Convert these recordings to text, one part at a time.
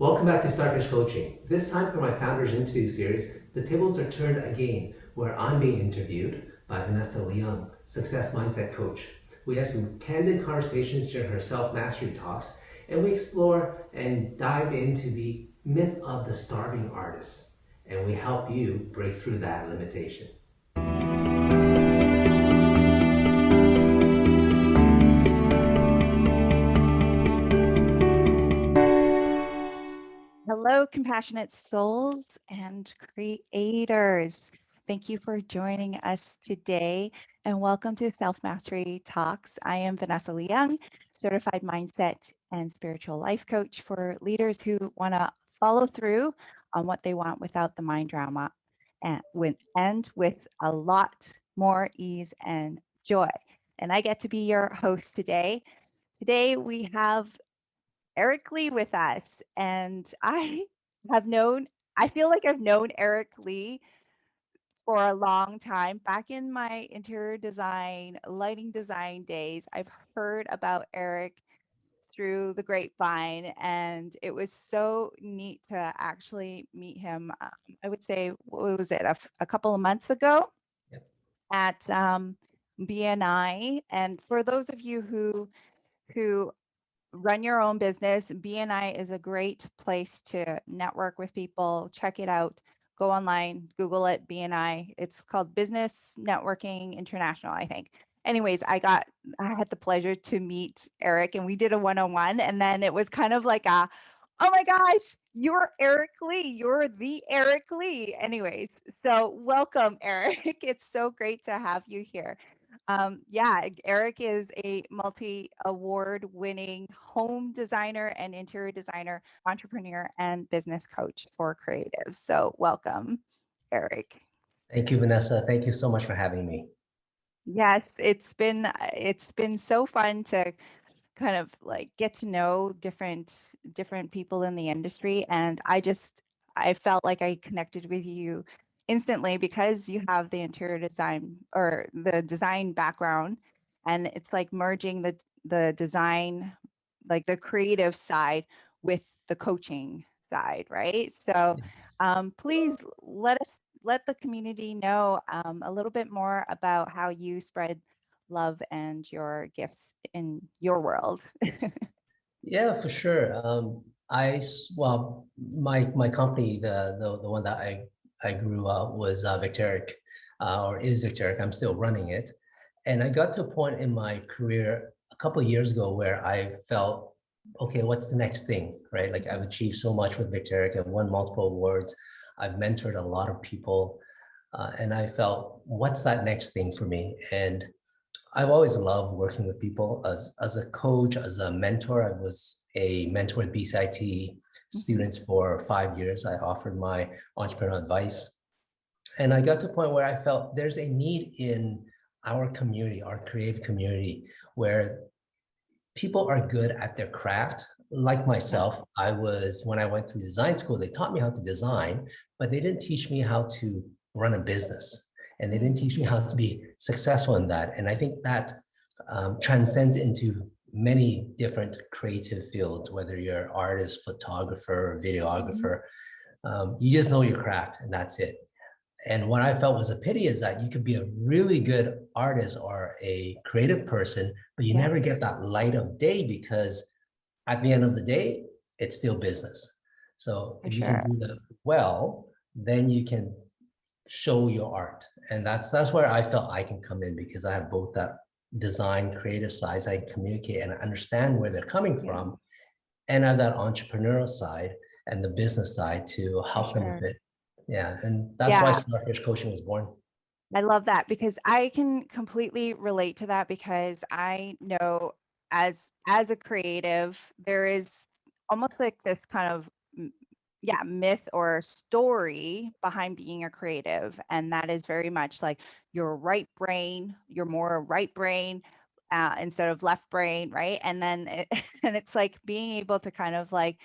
Welcome back to Starfish Coaching. This time for my founders interview series, the tables are turned again, where I'm being interviewed by Vanessa Leung, success mindset coach. We have some candid conversations during her self-mastery talks, and we explore and dive into the myth of the starving artist, and we help you break through that limitation. Hello, compassionate souls and creators. Thank you for joining us today and welcome to Self Mastery Talks. I am Vanessa Leung, certified mindset and spiritual life coach for leaders who want to follow through on what they want without the mind drama and with a lot more ease and joy. And I get to be your host today. Today we have Eric Lee with us. And I feel like I've known Eric Lee for a long time. Back in my interior design, lighting design days, I've heard about Eric through the grapevine, and it was so neat to actually meet him. I would say, what was it, a couple of months ago Yep. at BNI. And for those of you who run your own business, BNI is a great place to network with people. Check it out. Go online, Google it, BNI. It's called Business Networking International, I think. Anyways, I had the pleasure to meet Eric, and we did a one-on-one, and then it was kind of like oh my gosh, you're Eric Lee. You're the Eric Lee. Anyways, so welcome, Eric. It's so great to have you here. Yeah, Eric is a multi-award winning home designer and interior designer, entrepreneur, and business coach for creatives. So welcome, Eric. Thank you, Vanessa. Thank you so much for having me. Yes, it's been so fun to kind of like get to know different people in the industry, and I felt like I connected with you instantly because you have the interior design or the design background, and it's like merging the design, like the creative side, with the coaching side, right? So please let the community know a little bit more about how you spread love and your gifts in your world. Yeah, for sure. Well, my company, the one that I grew up was Victoric, or is Victoric. I'm still running it, and I got to a point in my career a couple of years ago where I felt, okay, what's the next thing, right? Like I've achieved so much with Victoric. I've won multiple awards. I've mentored a lot of people, and I felt, what's that next thing for me? And I've always loved working with people as a coach, as a mentor. I was a mentor at BCIT Mhm. students for 5 years. I offered my entrepreneurial advice. And I got to a point where I felt there's a need in our community, our creative community, where people are good at their craft. Like Yeah, myself, when I went through design school, they taught me how to design, but they didn't teach me how to run a business. And they didn't teach me how to be successful in that. And I think that transcends into many different creative fields, whether you're an artist, photographer, mhm. videographer. You just know your craft, and that's it. And what I felt was a pity is that you could be a really good artist or a creative person, but you Yeah, never get that light of day because at the end of the day, it's still business. So for if you can sure. do that well, then you can show your art. And that's where I felt I can come in because I have both that design creative side. I communicate and I understand where they're coming Yeah, from, and I have that entrepreneurial side and the business side to for help them with sure. it. Yeah, and that's why Yeah, Starfish Coaching was born. I love that because I can completely relate to that because I know as a creative, there is almost like this kind of yeah, myth or story behind being a creative. And that is very much like your right brain, you're more right brain instead of left brain, right? And then and it's like being able to kind of like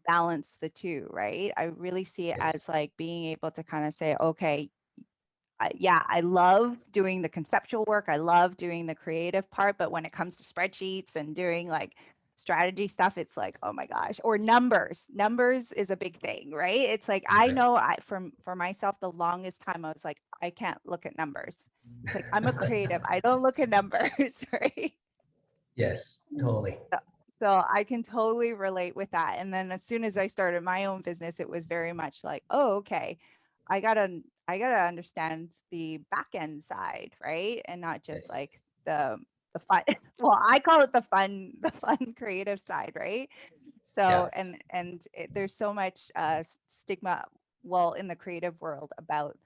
balance the two, right? I really see it Yes. as like being able to kind of say, okay, yeah, I love doing the conceptual work. I love doing the creative part, but when it comes to spreadsheets and doing like strategy stuff, it's like, oh my gosh, or numbers is a big thing, right? It's like, I Right. know for myself, the longest time I was like, I can't look at numbers. It's like, I'm a creative, I don't look at numbers, right? Yes, totally. So, so I can totally relate with that. And then as soon as I started my own business, it was very much like, oh, okay, I gotta understand the back end side, right? And not just Yes. like the fun. Well, I call it the fun creative side, right? So, Yeah. there's so much stigma, well, in the creative world about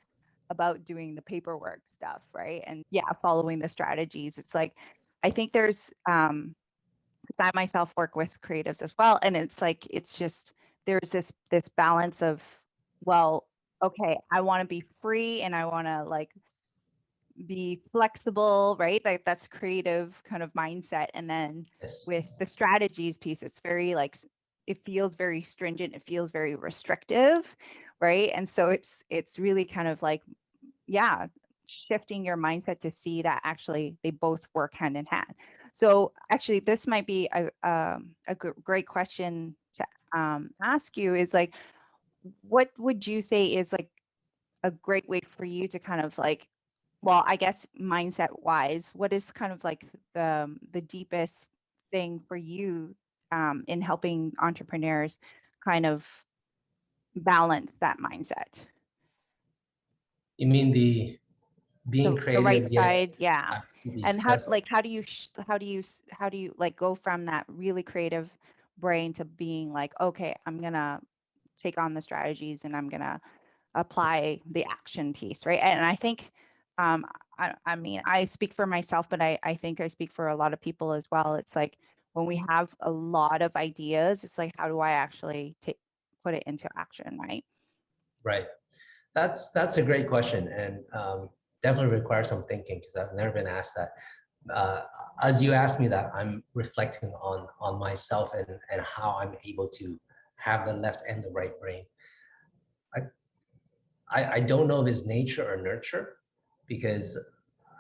doing the paperwork stuff, right? And yeah, following the strategies. It's like, I think there's 'cause I myself work with creatives as well, and it's like, it's just, there's this balance of, well, okay, I want to be free and I want to like be flexible, right? Like that's creative kind of mindset. And then Yes. with the strategies piece, it's very like it feels very stringent, it feels very restrictive, right? And so it's really kind of like, yeah, shifting your mindset to see that actually they both work hand in hand. So actually, this might be a great question to ask you is like, what would you say is like a great way for you to kind of like, well, I guess mindset wise, what is kind of like the deepest thing for you in helping entrepreneurs kind of balance that mindset? You mean the being The right creative yet side, yeah. to be And how, successful? like, how do you like go from that really creative brain to being like, okay, I'm gonna take on the strategies and I'm gonna apply the action piece, right? And I think, um, I mean, I speak for myself, but I think I speak for a lot of people as well. It's like when we have a lot of ideas, it's like, how do I actually take put it into action, right? Right. That's a great question, and definitely requires some thinking because I've never been asked that. Uh, as you ask me that, I'm reflecting on myself and how I'm able to have the left and the right brain. I I don't know if it's nature or nurture because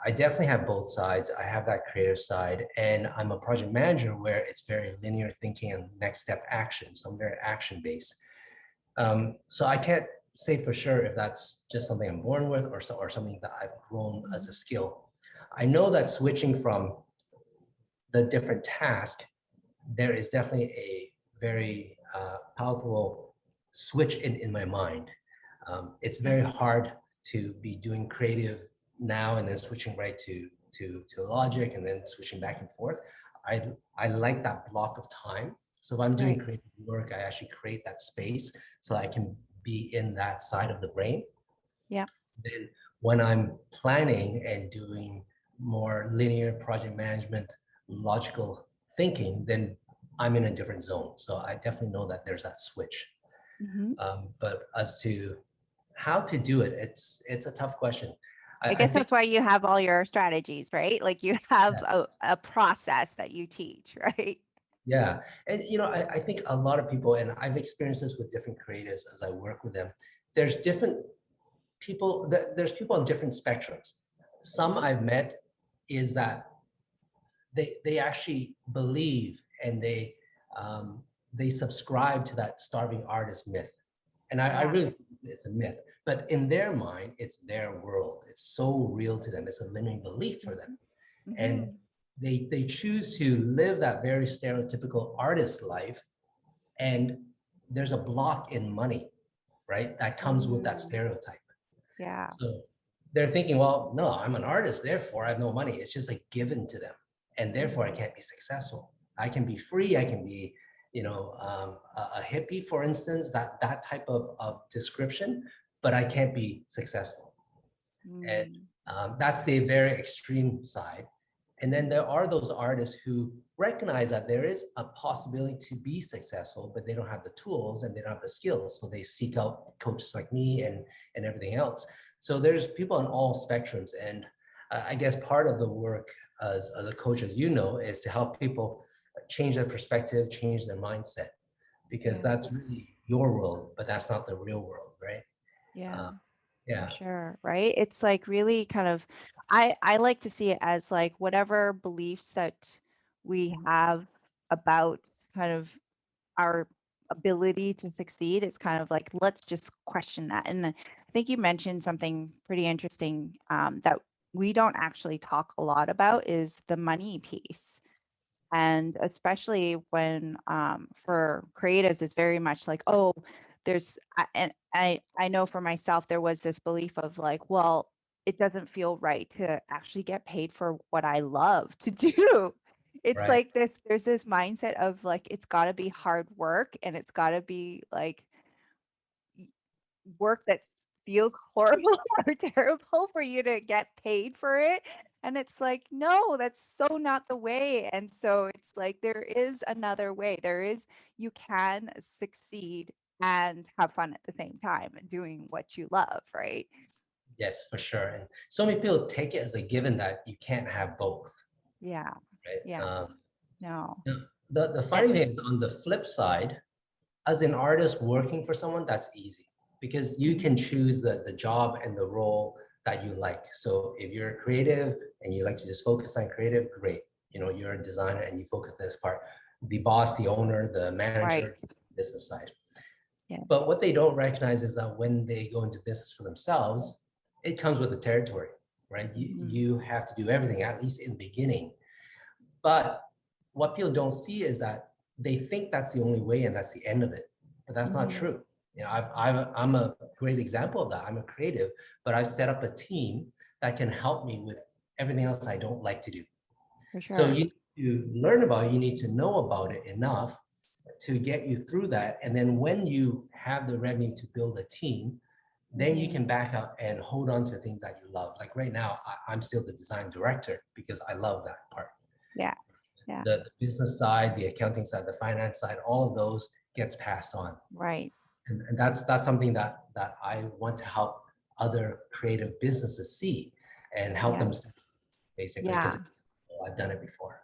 I definitely have both sides. I have that creative side, and I'm a project manager where it's very linear thinking and next step action. So I'm very action based. So I can't say for sure if that's just something I'm born with or something that I've grown as a Mhm. skill. I know that switching from the different task, there is definitely a very palpable switch in my mind. It's very Mhm. hard to be doing creative now and then switching right to logic and then switching back and forth. I like that block of time. So if I'm doing Right. creative work, I actually create that space so I can be in that side of the brain. Yeah. Then when I'm planning and doing more linear project management, logical thinking, then I'm in a different zone. So I definitely know that there's that switch. Mhm. But as to how to do it, it's a tough question. I I guess think, that's why you have all your strategies, right? Like you have yeah, a process that you teach, right? yeah. And I think a lot of people, and I've experienced this with different creatives as I work with them, there's different people, there's people on different spectrums. Some I've met is that they actually believe and they subscribe to that starving artist myth. And I Yeah. really think it's a myth. But in their mind, it's their world. It's so real to them. It's a limiting belief for them. Mhm. And Mhm. they choose to live that very stereotypical artist life. And there's a block in money, right? That comes with that Mm. stereotype. Yeah. So they're thinking, well, no, I'm an artist, therefore I have no money. It's just like given to them, and therefore I Mhm. can't be successful. I can be free. I can be, a hippie, for instance, that type of description, but I can't be successful. And Mm. that's the very extreme side. And then there are those artists who recognize that there is a possibility to be successful, but they don't have the tools and they don't have the skills. So they seek out coaches like me and everything else. So there's people on all spectrums. And I guess part of the work as a coach, as you know, is to help people change their perspective, change their mindset, because Yeah. that's really your world, but that's not the real world, right? Yeah. Uh, For yeah, sure, right? It's like really kind of, I like to see it as like whatever beliefs that we have about kind of our ability to succeed, it's kind of like, let's just question that. And I think you mentioned something pretty interesting that we don't actually talk a lot about is the money piece. And especially when for creatives, it's very much like, oh, and I know for myself, there was this belief of like, well, it doesn't feel right to actually get paid for what I love to do. It's Right. like there's this mindset of like, it's got to be hard work and it's got to be like work that feels horrible or terrible for you to get paid for it. And it's like, no, that's so not the way. And so it's like, there is another way. You can succeed and have fun at the same time doing what you love, right? Yes, for sure. And so many people take it as a given that you can't have both, Yeah. right? Yeah. No. Now, the And funny thing is on the flip side, as an artist working for someone, that's easy because you can choose the job and the role that you like. So if you're creative and you like to just focus on creative, great. You know, you're a designer and you focus this part. The boss, the owner, the manager, right. business side. Yeah. But what they don't recognize is that when they go into business for themselves, it comes with the territory, right? Mhm. You have to do everything, at least in the beginning. But what people don't see is that they think that's the only way and that's the end of it. But that's not Mhm. true. You know, I'm a great example of that. I'm a creative, but I've set up a team that can help me with everything else I don't like to do. For So sure. you need to learn about it, you need to know about it enough to get you through that. And then when you have the revenue to build a team, then you Mhm. can back up and hold on to things that you love. Like right now, I'm still the design director because I love that part. Yeah. Yeah. The business side, the accounting side, the finance side, all of those gets passed on. Right. And that's something that I want to help other creative businesses see and help them see, Yes. basically, because Yeah. I've done it before.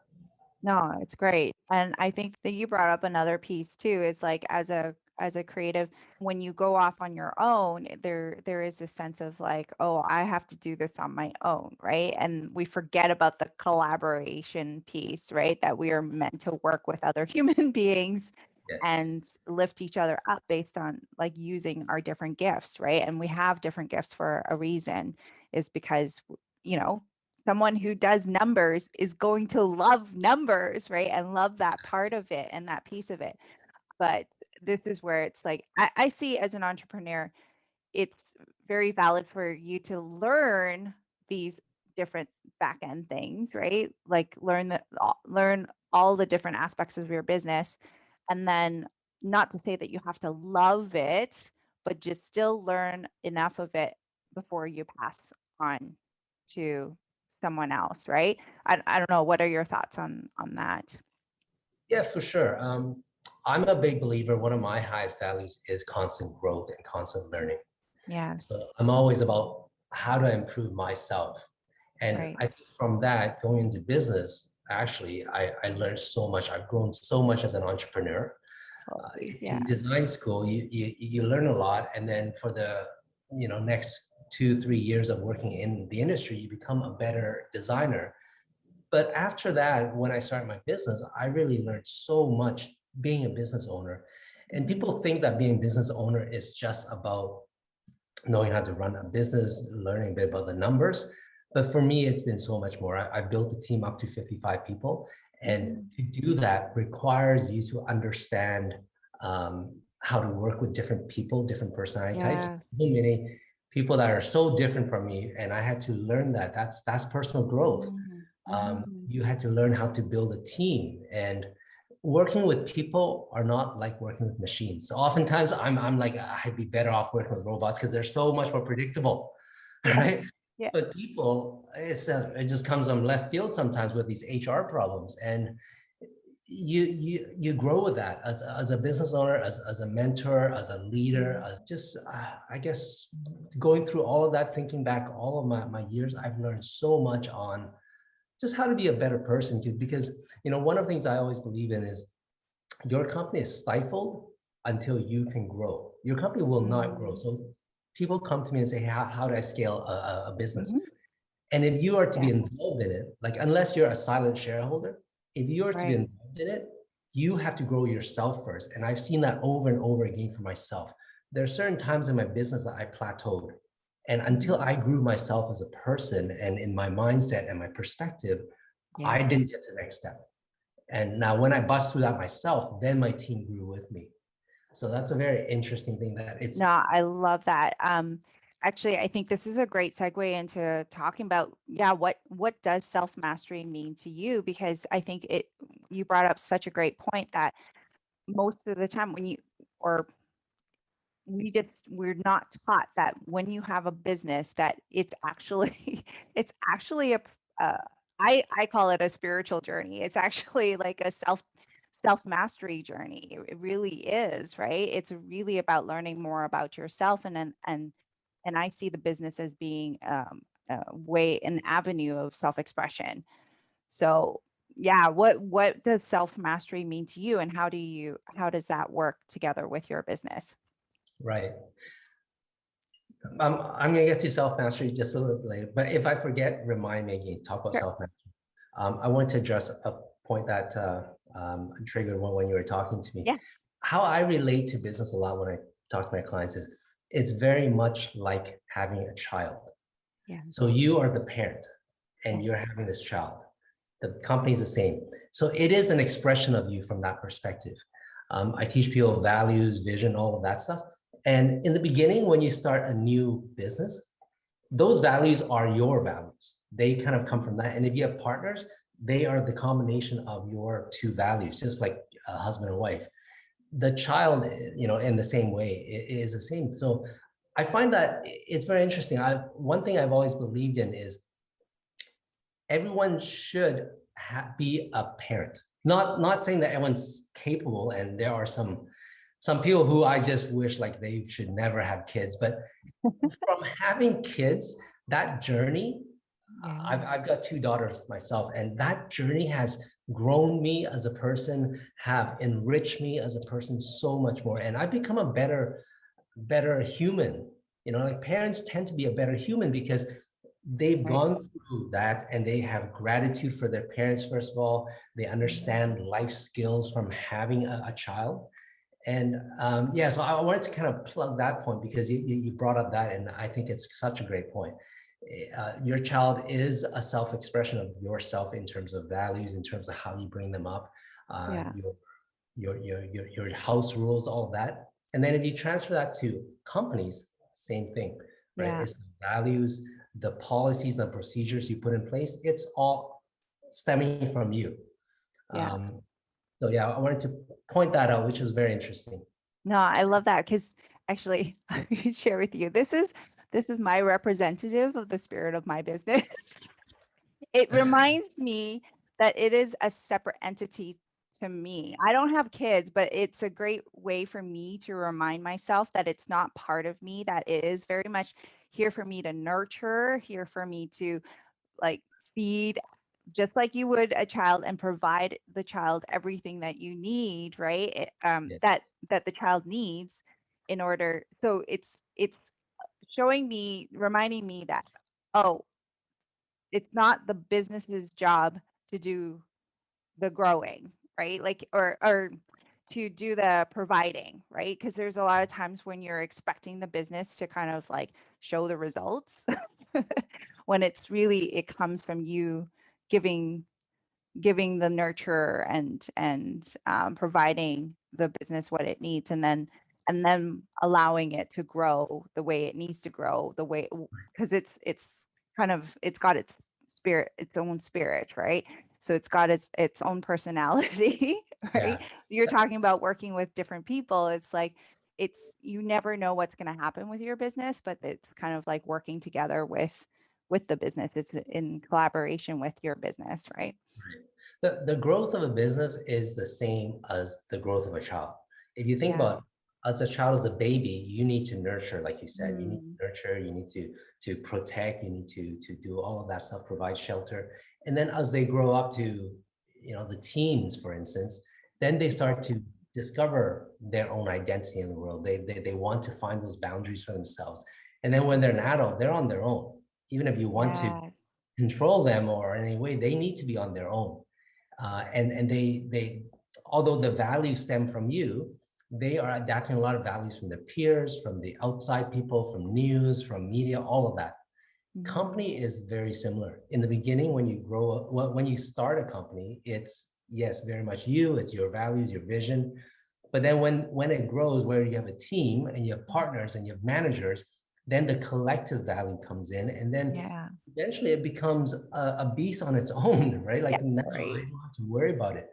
No, it's great. And I think that you brought up another piece too, is like as a creative, when you go off on your own, there is this sense of like, oh, I have to do this on my own, right? And we forget about the collaboration piece, right? That we are meant to work with other human beings Yes. and lift each other up based on like using our different gifts, right? And we have different gifts for a reason, is because, you know, someone who does numbers is going to love numbers, right? And love that part of it and that piece of it. But this is where it's like, I see as an entrepreneur, it's very valid for you to learn these different back end things, right? Like learn all the different aspects of your business. And then not to say that you have to love it, but just still learn enough of it before you pass on to someone else, right? I don't know. What are your thoughts on that? Yeah, for sure. I'm a big believer. One of my highest values is constant growth and constant learning. Yes. So I'm always about how to improve myself. And Right. I think from that, going into business, actually, I learned so much. I've grown so much as an entrepreneur. Totally. In Yeah. design school, you learn a lot. And then for the next 2, 3 years of working in the industry, you become a better designer. But after that, when I started my business, I really learned so much being a business owner. And Mhm. people think that being a business owner is just about knowing how to run a business, learning a bit about the numbers. But for me, it's been so much more. I built a team up to 55 people. And Mhm. to do that requires you to understand how to work with different people, different personality types. So Yes. many people that are so different from me. And I had to learn that. That's personal growth. Mhm. Mhm. You had to learn how to build a team, and working with people are not like working with machines. So oftentimes I'm like, I'd be better off working with robots because they're so much more predictable, Yeah. right? Yeah. But people, it just comes on left field sometimes with these HR problems, and you grow with that as a business owner, as a mentor, as a leader, Mhm. as just I guess going through all of that, thinking back all of my years, I've learned so much on just how to be a better person too. Because one of the things I always believe in is your company is stifled until you can grow. Your company will not grow. Mm. So people come to me and say, hey, how do I scale a business? Mhm. And if you are to be Yes. involved in it, like unless you're a silent shareholder, if you are to be Right. involved in it, you have to grow yourself first. And I've seen that over and over again for myself. There are certain times in my business that I plateaued. And until I grew myself as a person and in my mindset and my perspective, I Yeah. didn't get to the next step. And now when I bust through that myself, then my team grew with me. So that's a very interesting thing that it's No, I love that. Actually, I think this is a great segue into talking about, yeah, what does self-mastery mean to you? Because I think you brought up such a great point that most of the time when you, or we're not taught that when you have a business that it's actually it's actually uh, I call it a spiritual journey. It's actually like a self mastery journey. It really is, right? It's really about learning more about yourself, and I see the business as being a way, an avenue of self expression. So yeah, what does self mastery mean to you, and how does that work together with your business? right. I'm going to get to self-mastery just a little bit later, but if I forget, remind me again, talk about Sure. self-mastery. I want to address a point that triggered when you were talking to me. Yeah. How I relate to business a lot when I talk to my clients is it's very much like having a child. Yeah. So you are the parent and Yes. you're having this child. The company is the same. So it is an expression of you from that perspective. I teach people values, vision, all of that stuff. And in the beginning, when you start a new business, those values are your values. They kind of come from that. And if you have partners, they are the combination of your two values, just like a husband and wife. The child, in the same way, is the same. So I find that it's very interesting. One thing I've always believed in is everyone should be a parent. Not saying that everyone's capable, and there are some people who I just wish like they should never have kids. But from having kids, that journey, Yeah. I've got two daughters myself, and that journey has grown me as a person, have enriched me as a person so much more, and I've become a better human. Like parents tend to be a better human because they've Right. gone through that and they have gratitude for their parents. First of all, they understand life skills from having a child. And yeah, so I wanted to kind of plug that point because you brought up that, and I think it's such a great point. Your child is a self-expression of yourself in terms of values, in terms of how you bring them up, Yeah. your house rules, all of that. And then if you transfer that to companies, same thing, right? Yeah. It's the values, the policies and procedures you put in place. It's all stemming from you. Yeah. So yeah, I wanted to point that out, which was very interesting. No, I love that because actually I can share with you. This is my representative of the spirit of my business. It reminds me that it is a separate entity to me. I don't have kids, but it's a great way for me to remind myself that it's not part of me, that it is very much here for me to nurture, here for me to like feed just like you would a child and provide the child everything that you need, right? Yeah. That the child needs in order. So it's showing me, reminding me that, oh, it's not the business's job to do the growing, right? Like, or to do the providing, right? Because there's a lot of times when you're expecting the business to kind of like show the results when it's really, it comes from you giving the nurture and providing the business what it needs, and then allowing it to grow the way it needs to grow, the way, because it's kind of, it's got its spirit, its own spirit, right? So it's got its own personality. Yeah. Right? You're talking about working with different people. It's like, it's, you never know what's going to happen with your business, but it's kind of like working together with the business. It's in collaboration with your business, right? Right. The growth of a business is the same as the growth of a child. If you think Yeah. about as a child, as a baby, you need to nurture, like you said, you need Mm, to nurture, you need to protect, you need to do all of that stuff, provide shelter. And then as they grow up to, the teens, for instance, then they start to discover their own identity in the world. They want to find those boundaries for themselves. And then when they're an adult, they're on their own. Even if you want to yes. control them or in any way, they need to be on their own. And they although the values stem from you, they are adapting a lot of values from their peers, from the outside people, from news, from media, all of that. Mhm. Company is very similar. In the beginning, when you grow up, when you start a company, it's yes, very much you, it's your values, your vision. But then when it grows, where you have a team and you have partners and you have managers, then the collective value comes in, and then Yeah. eventually it becomes a beast on its own, right? Yeah. Like now I Right. don't have to worry about it.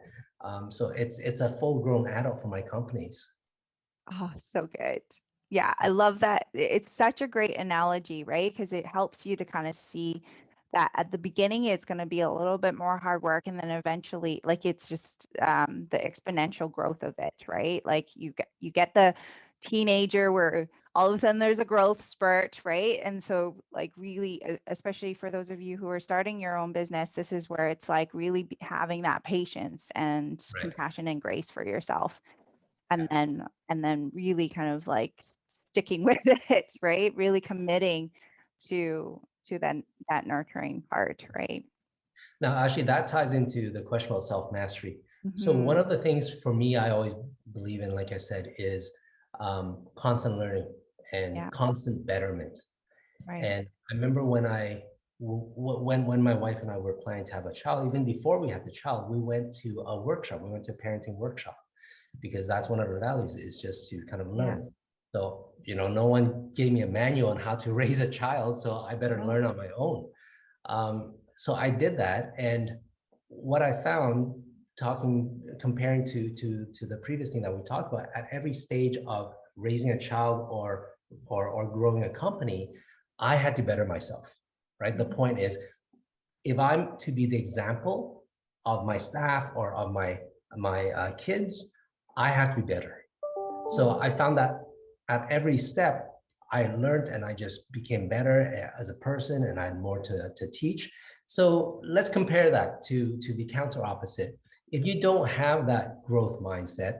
So it's a full grown adult for my companies. Oh, so good. Yeah, I love that. It's such a great analogy, right? Because it helps you to kind of see that at the beginning it's going to be a little bit more hard work, and then eventually, like it's just the exponential growth of it, right? Like you get the teenager where all of a sudden there's a growth spurt, right? And so, like really, especially for those of you who are starting your own business, this is where it's like really having that patience and Right. compassion and grace for yourself, Yeah. and then really kind of like sticking with it, right? Really committing to that nurturing part, right? Now, actually, that ties into the question about self-mastery. So one Hmm. of the things for me, I always believe in, like I said, is constant learning Yeah, and constant betterment. right. And I remember when my wife and I were planning to have a child, even before we had the child, we went to a workshop. We went to a parenting workshop because that's one of our values is just to kind of Yeah. learn. So, no one gave me a manual on how to raise a child, so I better No. learn on my own. So I did that, and what I found, comparing to the previous thing that we talked about, at every stage of raising a child or growing a company, I had to better myself. Right. The Mhm. point is, if I'm to be the example of my staff or of my kids, I have to be better. So I found that at every step, I learned and I just became better as a person and I had more to teach. So let's compare that to the counter opposite. If you don't have that growth mindset,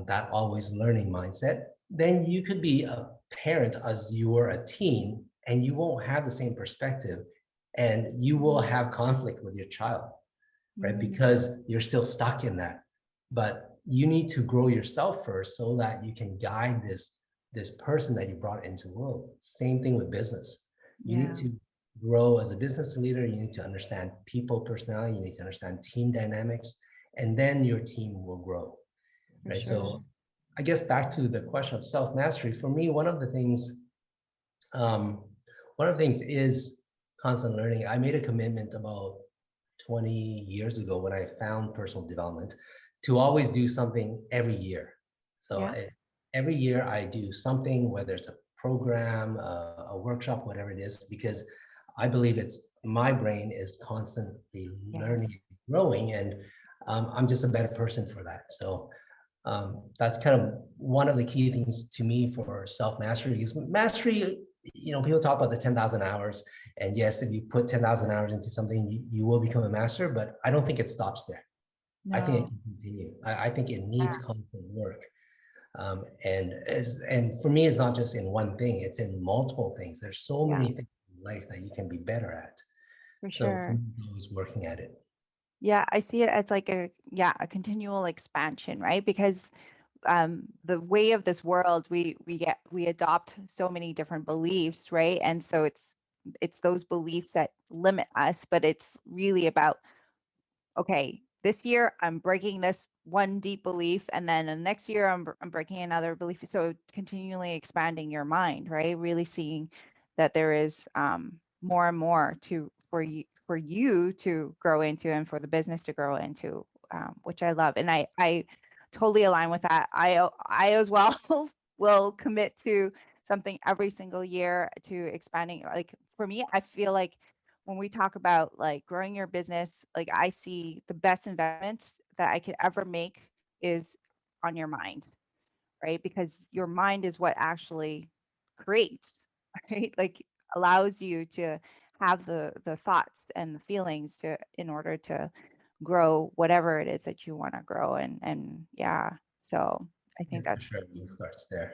that always learning mindset, then you could be a parent as you were a teen and you won't have the same perspective and you will have conflict with your child, right? Mm. Because you're still stuck in that. But you need to grow yourself first so that you can guide this person that you brought into the world. Same thing with business. You need Yeah, to grow as a business leader. You need to understand people personality. You need to understand team dynamics, and then your team will grow, for right? sure. So I guess back to the question of self mastery. For me, um, one of the things is constant learning. I made a commitment about 20 years ago when I found personal development to always do something every year. So Yeah. every year I do something, whether it's a program, a workshop, whatever it is, because I believe it's my brain is constantly Yes. learning and growing, and I'm just a better person for that. So that's kind of one of the key things to me for self mastery. Is mastery, people talk about the 10,000 hours, and yes, if you put 10,000 hours into something, you will become a master, but I don't think it stops there. I think it No. can continue. I think it needs Yeah. constant work. And for me, it's not just in one thing, it's in multiple things. There's so Yeah, many things in life that you can be better at. for So for sure. me, I'm always working at it. Yeah, I see it as like a continual expansion, right? Because the way of this world, we adopt so many different beliefs, right? And so it's those beliefs that limit us, but it's really about, okay, this year I'm breaking this one deep belief, and then the next year I'm breaking another belief. So continually expanding your mind, right? Really seeing that there is more and more to for you to grow into and for the business to grow into, which I love, and I totally align with that. I as well will commit to something every single year to expanding. Like for me, I feel like when we talk about like growing your business, like I see the best investment that I could ever make is on your mind, right? Because your mind is what actually creates, right? Like allows you to have the thoughts and the feelings to in order to grow whatever it is that you want to grow. And yeah, so I Yeah, think for that's sure. It starts there.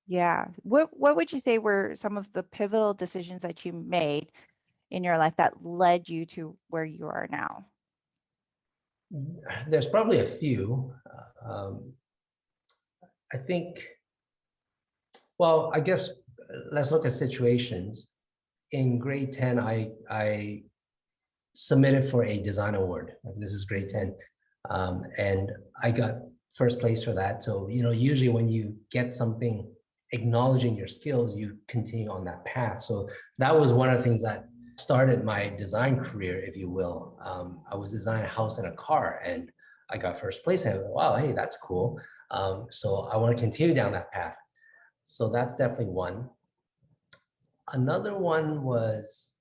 yeah. What would you say were some of the pivotal decisions that you made in your life that led you to where you are now? There's probably a few. I think, well, I guess let's look at situations. In grade 10, I submitted for a design award. Like, this is grade 10. And I got first place for that. So, usually when you get something acknowledging your skills, you continue on that path. So that was one of the things that started my design career, if you will. I was designing a house and a car, and I got first place. And I was like, wow, hey, that's cool. So I want to continue down that path. So that's definitely one. Another one was,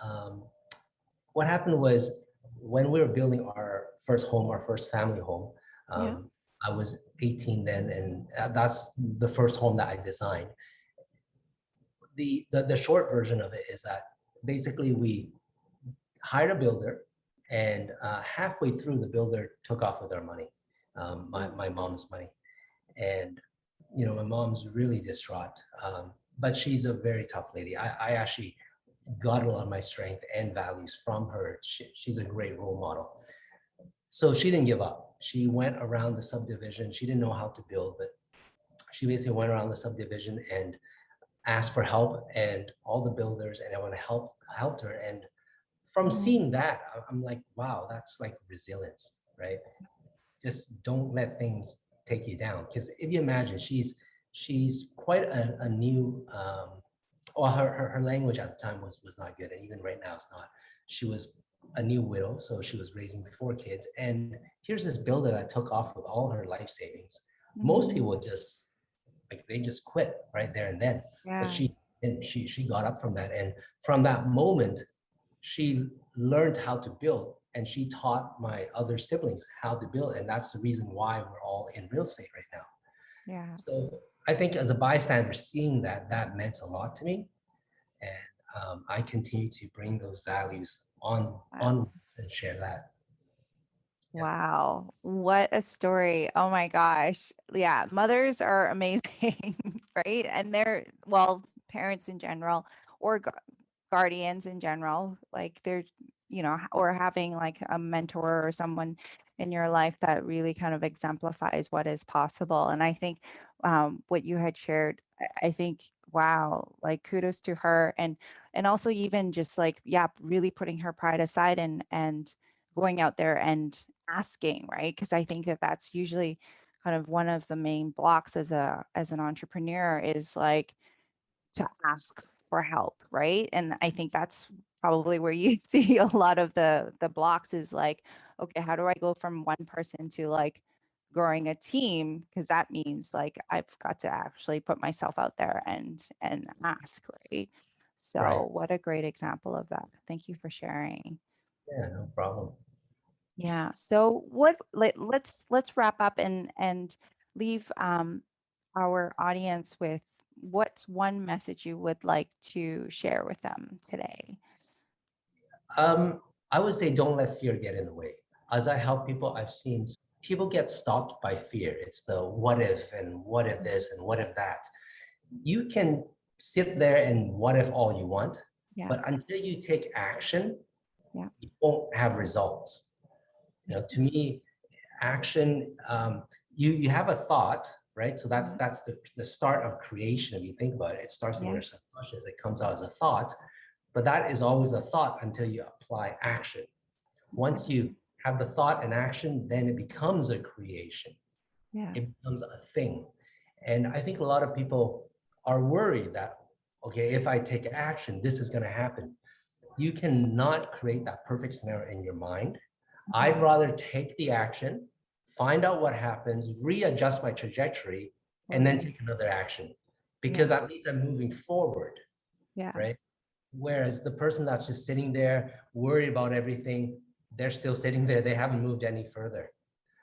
um, what happened was, when we were building our first home, our first family home, Yeah. I was 18 then, and that's the first home that I designed. The short version of it is that basically we hired a builder, and halfway through, the builder took off with our money, my mom's money. And my mom's really distraught, but she's a very tough lady. I actually got a lot of my strength and values from her. She's a great role model. So she didn't give up. She went around the subdivision. She didn't know how to build, but she basically went around the subdivision and asked for help, and all the builders and everyone helped her. And from Mhm. seeing that, I'm like, wow, that's like resilience, right? Just don't let things take you down. Because if you imagine, she's quite a new, well, her language at the time was not good, and even right now it's not. She was a new widow, so she was raising four kids, and here's this builder that took off with all her life savings. Most Mhm. people just, like, they just quit right there and then, but Yeah. she got up from that, and from that moment she learned how to build, and she taught my other siblings how to build, and that's the reason why we're all in real estate right now. Yeah. So I think, as a bystander, seeing that meant a lot to me, and I continue to bring those values on Wow. and share that. Yeah. Wow, what a story. Oh my gosh. Yeah, mothers are amazing, right? And they're, well, parents in general, or guardians in general, like they're, or having like a mentor or someone in your life that really kind of exemplifies what is possible. And I think what you had shared, I think, wow, like kudos to her. And also even just like, yeah, really putting her pride aside and going out there and asking, right? Because I think that that's usually kind of one of the main blocks as an entrepreneur, is like to ask for help, right? And I think that's probably where you see a lot of the blocks, is like, okay, how do I go from one person to like growing a team? Because that means like I've got to actually put myself out there and ask, right? Right. So what a great example of that. Thank you for sharing. Yeah, no problem. Yeah. So let's wrap up and leave our audience with what's one message you would like to share with them today. Um, I would say, don't let fear get in the way. As I help people, I've seen people get stopped by fear. It's the what if, and what if this, and what if that. You can sit there and what if all you want, Yeah. but until you take action, Yeah. you won't have results. To me, action, you have a thought, right? So that's Mhm. the start of creation. If you think about it, it starts in your Yes. subconscious, it comes out as a thought, but that is always a thought until you apply action. Once you have the thought and action, then it becomes a creation. Yeah. It becomes a thing. And I think a lot of people are worried that, okay, if I take action, this is going to happen. You cannot create that perfect scenario in your mind. I'd Mhm. rather take the action, find out what happens, readjust my trajectory, and then Totally. take another action, because Yeah. at least I'm moving forward, Yeah. right? Whereas the person that's just sitting there worried about everything, they're still sitting there. They haven't moved any further.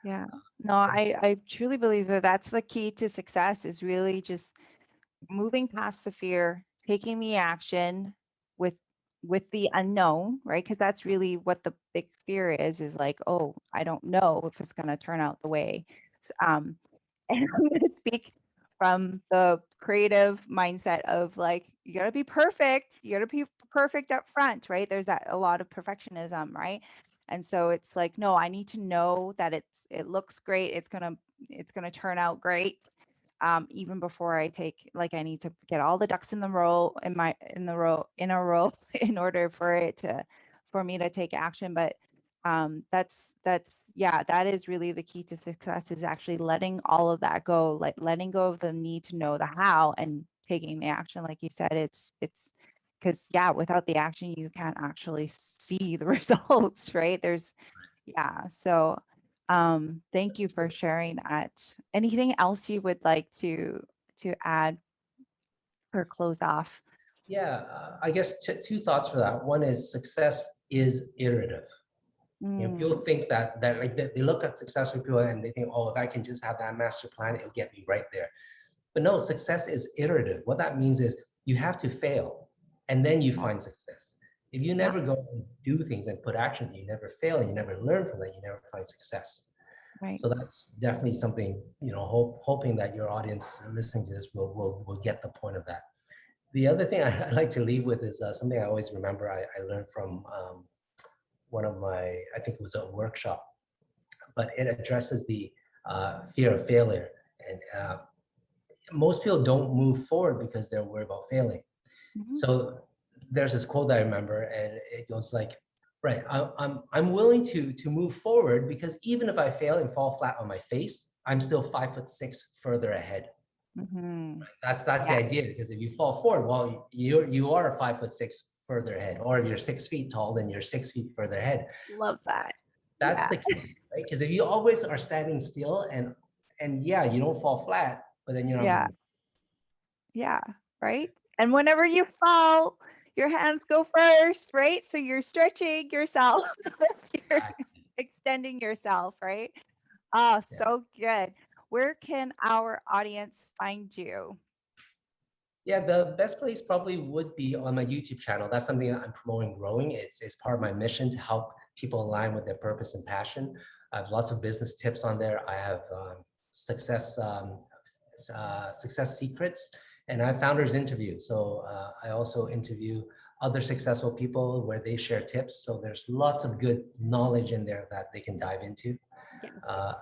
Yeah. No, I truly believe that that's the key to success, is really just moving past the fear, taking the action with with the unknown, right? Because that's really what the big fear is like, oh, I don't know if it's going to turn out the way. And I'm going to speak from the creative mindset of like, you got to be perfect. You got to be perfect up front, right? There's that a lot of perfectionism, right? And so it's like, no, I need to know that it looks great. It's gonna turn out great. Even before I take, like, I need to get all the ducks in the row in a row in order for me to take action. But yeah, that is really the key to success, is actually letting all of that go, like letting go of the need to know the how and taking the action. Like you said, it's because, yeah, without the action, you can't actually see the results, right? Yeah. So, thank you for sharing that. Anything else you would like to add or close off? Yeah, I guess two thoughts for that. One is success is iterative. People Mm, think that like they look at successful people and they think, oh, if I can just have that master plan, it'll get me right there. But no, success is iterative. What that means is you have to fail and then you find yes. success. If you Yeah. never go and do things and put action, you never fail and you never learn from that, you never find success. Right. So that's definitely something, hoping that your audience listening to this will get the point of that. The other thing I like to leave with is something I always remember I learned from one of my, I think it was a workshop, but it addresses the fear of failure. And most people don't move forward because they're worried about failing. Mhm, So there's this quote I remember, and it goes like, "Right, I'm willing to move forward because even if I fail and fall flat on my face, I'm still 5'6" further ahead." mhm. That's the Yeah. idea, because if you fall forward, well, you are 5'6" further ahead, or if you're 6 feet tall, then you're 6 feet further ahead. Love that. That's Yeah. the key, right? Because if you always are standing still and yeah, you don't fall flat, but then you're not Yeah. moving. Yeah. Right. And whenever you fall, your hands go first, right? So you're stretching yourself. You're extending yourself, right? Oh, Yeah. so good. Where can our audience find you? Yeah, the best place probably would be on my YouTube channel. That's something that I'm promoting growing. It's part of my mission to help people align with their purpose and passion. I have lots of business tips on there. I have success secrets, and I have founders interviews. So I also interview other successful people where they share tips. So there's lots of good knowledge in there that they can dive into. Yes. Uh,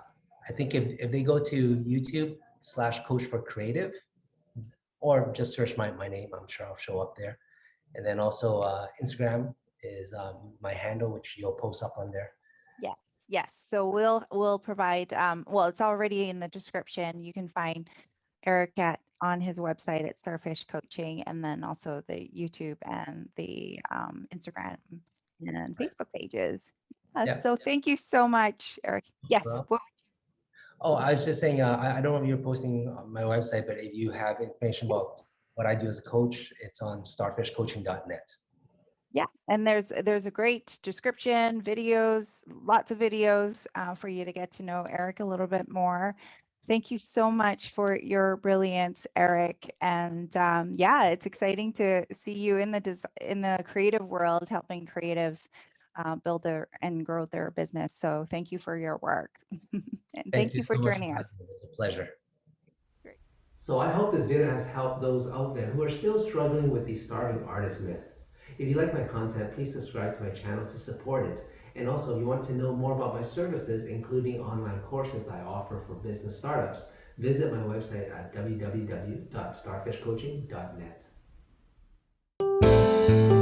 I think if they go to YouTube/Coach for Creative, or just search my name, I'm sure I'll show up there. And then also Instagram is my handle, which you'll post up on there. Yes. Yes. So we'll provide well, it's already in the description. You can find Eric on his website at Starfish Coaching, and then also the YouTube and the Instagram and Right. Facebook pages. Yeah. So thank you so much, Eric. Yes. Well, oh, I was just saying, I don't know if you're posting on my website, but if you have information about what I do as a coach, it's on starfishcoaching.net. Yeah, and there's a great description, videos, lots of videos for you to get to know Eric a little bit more. Thank you so much for your brilliance, Eric. And yeah, it's exciting to see you in in the creative world, helping creatives build and grow their business. So thank you for your work, and Thank thank you you for so much for joining us. having me. It was a pleasure. Great. So I hope this video has helped those out there who are still struggling with the starving artist myth. If you like my content, please subscribe to my channel to support it. And also, if you want to know more about my services, including online courses that I offer for business startups, visit my website at www.starfishcoaching.net.